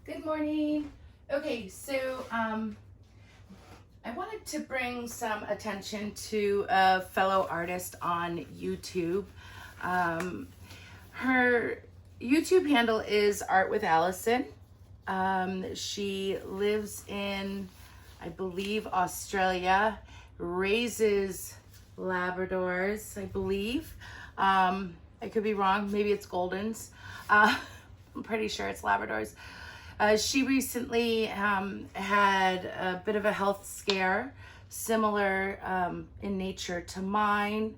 Good morning. Okay, so I wanted to bring some attention to a fellow artist on YouTube. Her YouTube handle is Art with Alison. She lives in, I believe, Australia, raises Labradors, I believe. I could be wrong. Maybe it's Goldens. I'm pretty sure it's Labradors. She recently had a bit of a health scare, similar in nature to mine,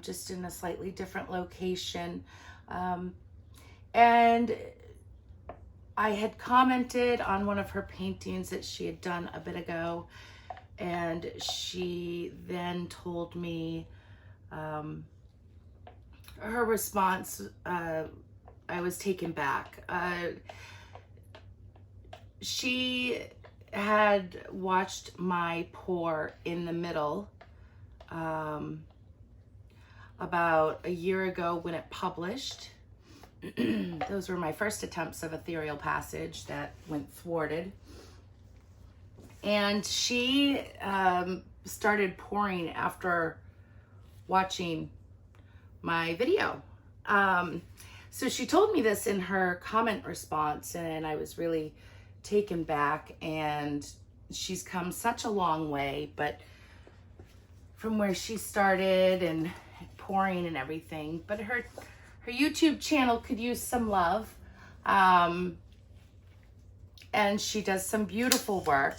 just in a slightly different location. And I had commented on one of her paintings that she had done a bit ago, and she then told me her response. I was taken back. She had watched my pour in the middle about a year ago when it published. Those were my first attempts of ethereal passage that went thwarted. And she started pouring after watching my video. So she told me this in her comment response, and I was really taken back. And she's come such a long way, but from where she started and pouring and everything, but her YouTube channel could use some love. And she does some beautiful work,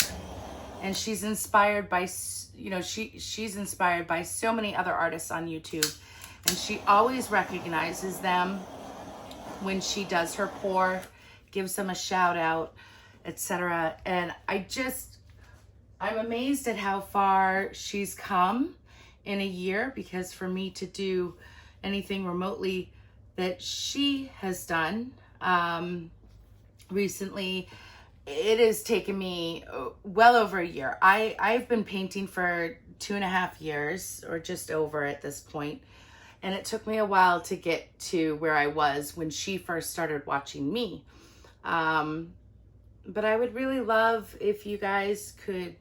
and she's inspired by, she's inspired by so many other artists on YouTube, and she always recognizes them when she does her pour, gives them a shout out, etc. And I'm amazed at how far she's come in a year, because for me to do anything remotely that she has done recently, it has taken me well over a year. I've been painting for 2.5 years, or just over at this point. And it took me a while to get to where I was when she first started watching me. But I would really love if you guys could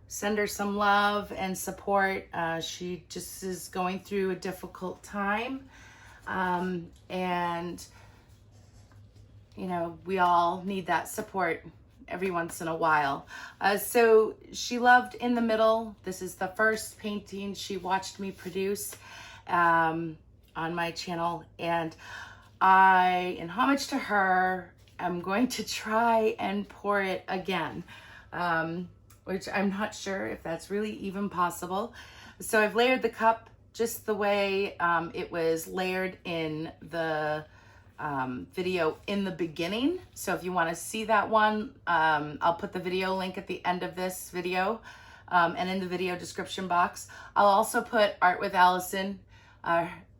send her some love and support. She just is going through a difficult time. And, we all need that support every once in a while. So she loved In the Middle. This is the first painting she watched me produce on my channel, and I, in homage to her, am going to try and pour it again, which I'm not sure if that's really even possible. So I've layered the cup just the way it was layered in the video in the beginning. So if you want to see that one, I'll put the video link at the end of this video and in the video description box. I'll also put Art with Alison,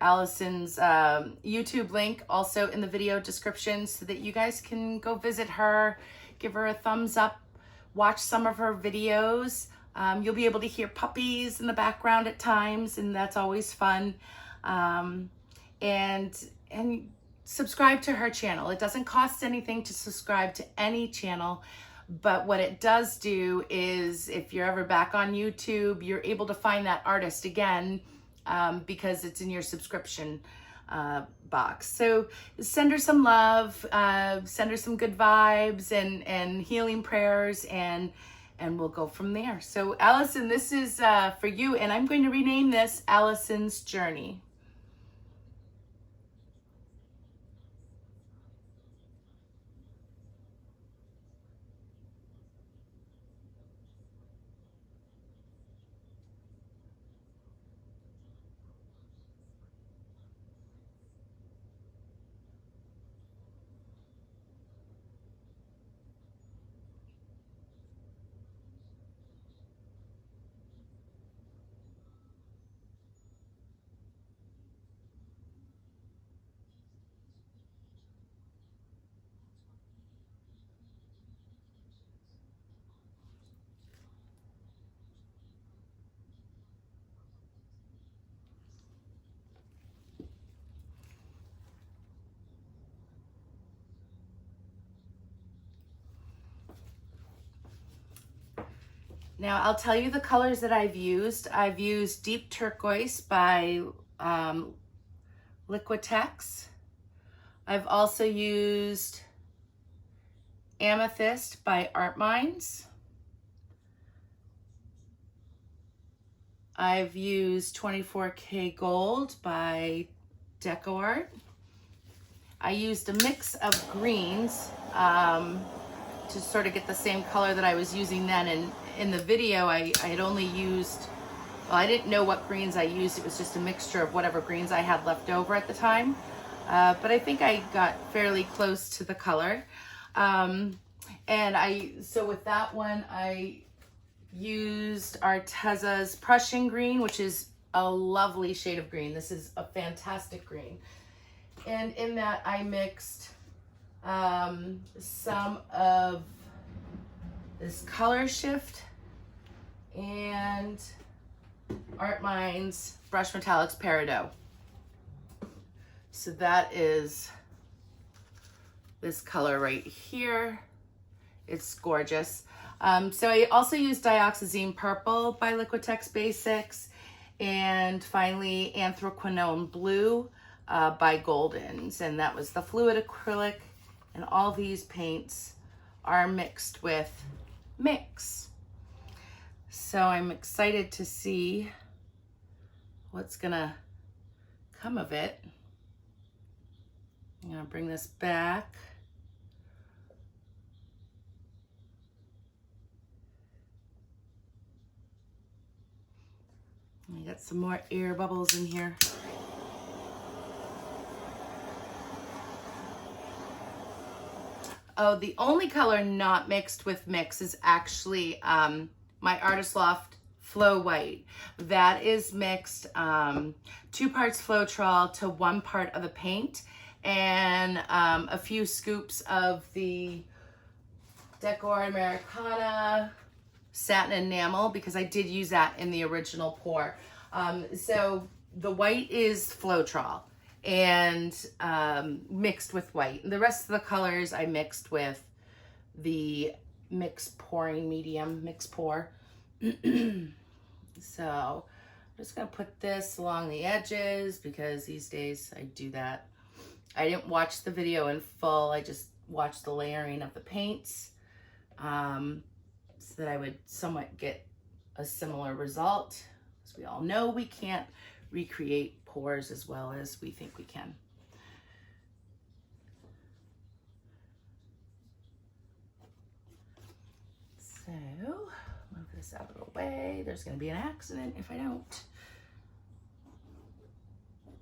Alison's YouTube link, also in the video description, so that you guys can go visit her, give her a thumbs up, watch some of her videos. You'll be able to hear puppies in the background at times, and that's always fun. And subscribe to her channel. It doesn't cost anything to subscribe to any channel, but what it does do is, if you're ever back on YouTube, you're able to find that artist again, because it's in your subscription box. So send her some love, send her some good vibes and healing prayers, and we'll go from there. So Alison, this is for you, and I'm going to rename this Alison's Journey. Now I'll tell you the colors that I've used. I've used Deep Turquoise by Liquitex. I've also used Amethyst by Art Minds. I've used 24K Gold by Deco Art. I used a mix of greens to sort of get the same color that I was using then. And in the video, I had only used, well, I didn't know what greens I used. It was just a mixture of whatever greens I had left over at the time. But I think I got fairly close to the color. So with that one, I used Arteza's Prussian Green, which is a lovely shade of green. This is a fantastic green. And in that I mixed some of this Color Shift and Art Minds Brush Metallics Peridot. So that is this color right here. It's gorgeous. So I also used Dioxazine Purple by Liquitex Basics, and finally Anthraquinone Blue by Goldens, and that was the fluid acrylic. And all these paints are mixed with mix. So I'm excited to see what's gonna come of it. I'm gonna bring this back. I got some more air bubbles in here. Oh, the only color not mixed with mix is actually my Artist Loft Flow White. That is mixed 2 parts Floetrol to 1 part of the paint, and a few scoops of the Deco Art Americana Satin Enamel, because I did use that in the original pour. So the white is Floetrol and mixed with white. The rest of the colors I mixed with the mix pouring medium, mix pour. So I'm just gonna put this along the edges because these days I do that. I didn't watch the video in full. I just watched the layering of the paints so that I would somewhat get a similar result. As we all know, we can't recreate pours as well as we think we can. So move this out of the way. There's going to be an accident if I don't.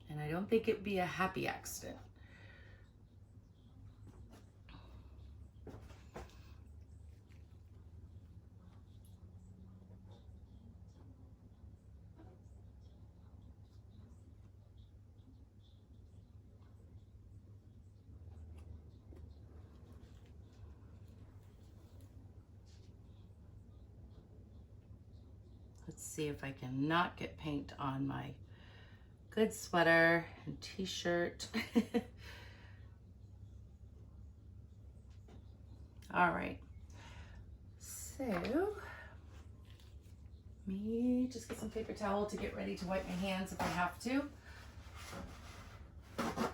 And I don't think it'd be a happy accident. Let's see if I can not get paint on my good sweater and t-shirt. All right, so me just get some paper towel to get ready to wipe my hands if I have to. I'll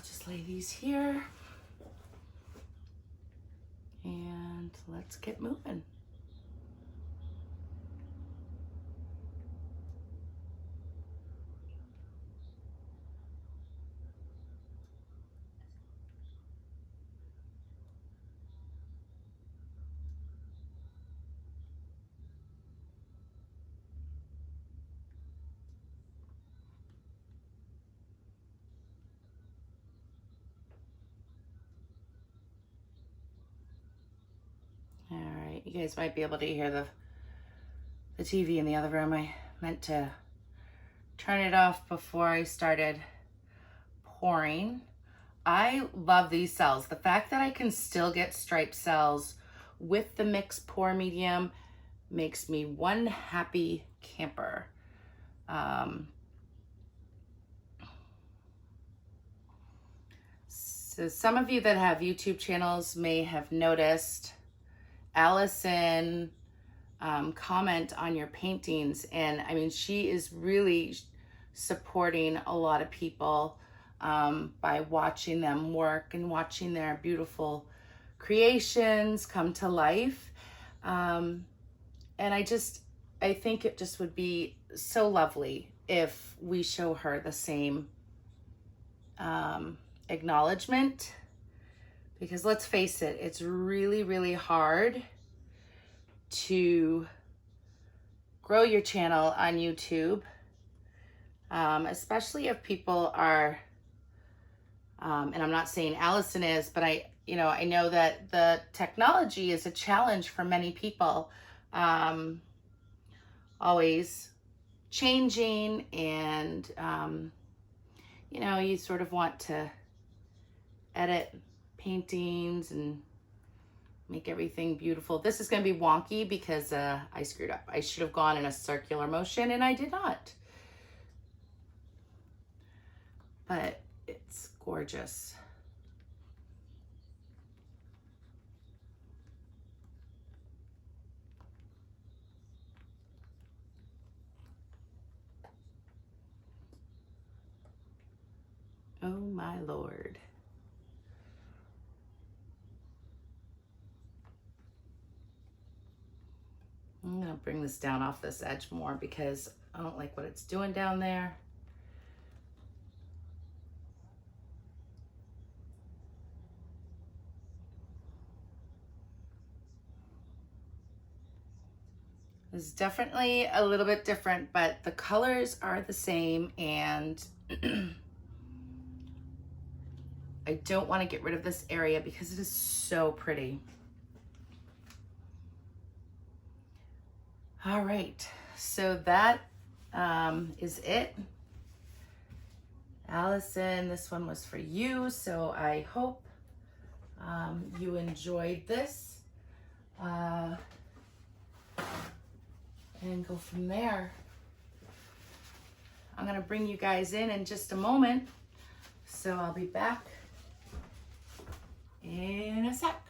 just lay these here and let's get moving. You guys might be able to hear the TV in the other room. I meant to turn it off before I started pouring. I love these cells. The fact that I can still get striped cells with the mixed pour medium makes me one happy camper. So some of you that have YouTube channels may have noticed Alison comment on your paintings, and I mean, she is really supporting a lot of people by watching them work and watching their beautiful creations come to life. And I think it just would be so lovely if we show her the same acknowledgement, because let's face it, it's really, really hard to grow your channel on YouTube, especially if people are, and I'm not saying Alison is, but I know that the technology is a challenge for many people, always changing, and you sort of want to edit paintings and make everything beautiful. This is going to be wonky because I screwed up. I should have gone in a circular motion, and I did not. But it's gorgeous. Oh my Lord. I'm gonna bring this down off this edge more because I don't like what it's doing down there. It's definitely a little bit different, but the colors are the same, and I don't want to get rid of this area because it is so pretty. All right, so that is it. Alison, this one was for you, so I hope you enjoyed this. And go from there. I'm gonna bring you guys in just a moment, so I'll be back in a sec.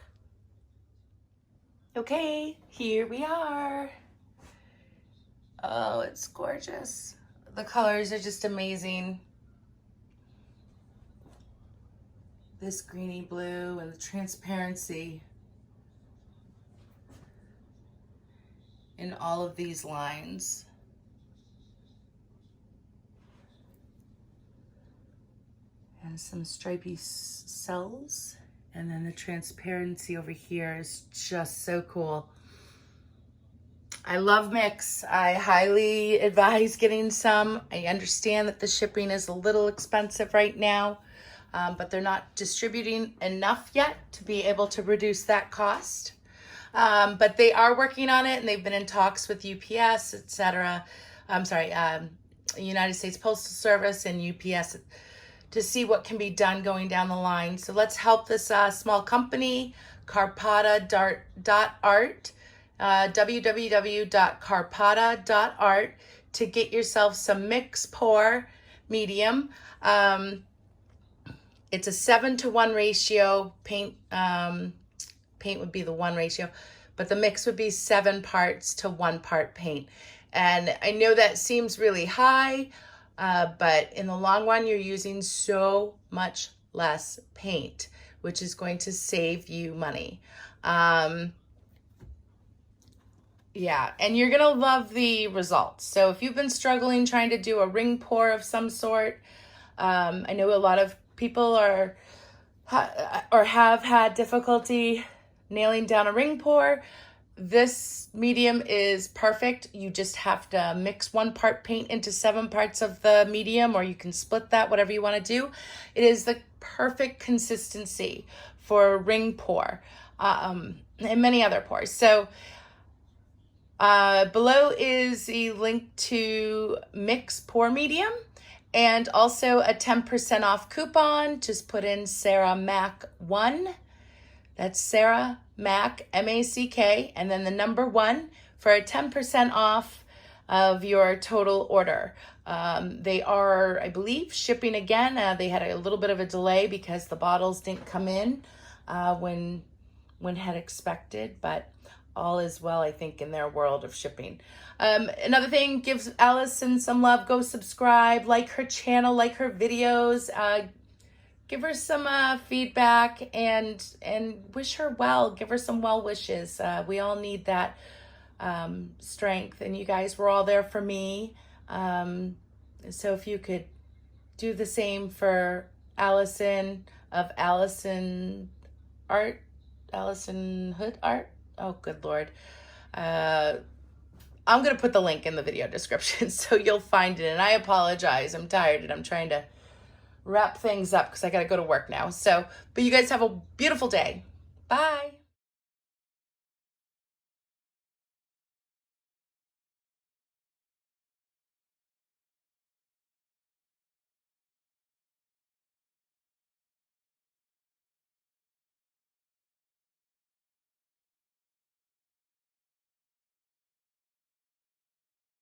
Okay, here we are. Oh, it's gorgeous. The colors are just amazing. This greeny blue and the transparency in all of these lines. And some stripy cells. And then the transparency over here is just so cool. I love mix. I highly advise getting some. I understand that the shipping is a little expensive right now, but they're not distributing enough yet to be able to reduce that cost. But they are working on it, and they've been in talks with UPS, etc. I'm sorry, United States Postal Service and UPS to see what can be done going down the line. So let's help this small company, carpada.art, www.carpada.art, to get yourself some mix pour medium. It's a 7-to-1 ratio. Paint would be the 1 ratio, but the mix would be 7 parts to 1 part paint. And I know that seems really high, but in the long run, you're using so much less paint, which is going to save you money. Yeah, and you're gonna love the results. So if you've been struggling trying to do a ring pour of some sort, I know a lot of people have had difficulty nailing down a ring pour. This medium is perfect. You just have to mix 1 part paint into 7 parts of the medium, or you can split that, whatever you want to do. It is the perfect consistency for a ring pour and many other pours. So below is the link to Mix Pour Medium, and also a 10% off coupon. Just put in Sarah Mack 1. That's Sarah Mack, M-A-C-K, and then the number 1 for a 10% off of your total order. They are, I believe, shipping again. They had a little bit of a delay because the bottles didn't come in when had expected, but all is well, I think, in their world of shipping. Another thing, give Alison some love. Go subscribe, like her channel, like her videos. Give her some feedback and wish her well. Give her some well wishes. We all need that strength, and you guys were all there for me. So if you could do the same for Alison of Alison Art, Alison Hood Art. Oh, good Lord. I'm going to put the link in the video description so you'll find it. And I apologize. I'm tired and I'm trying to wrap things up because I got to go to work now. So, but you guys have a beautiful day. Bye.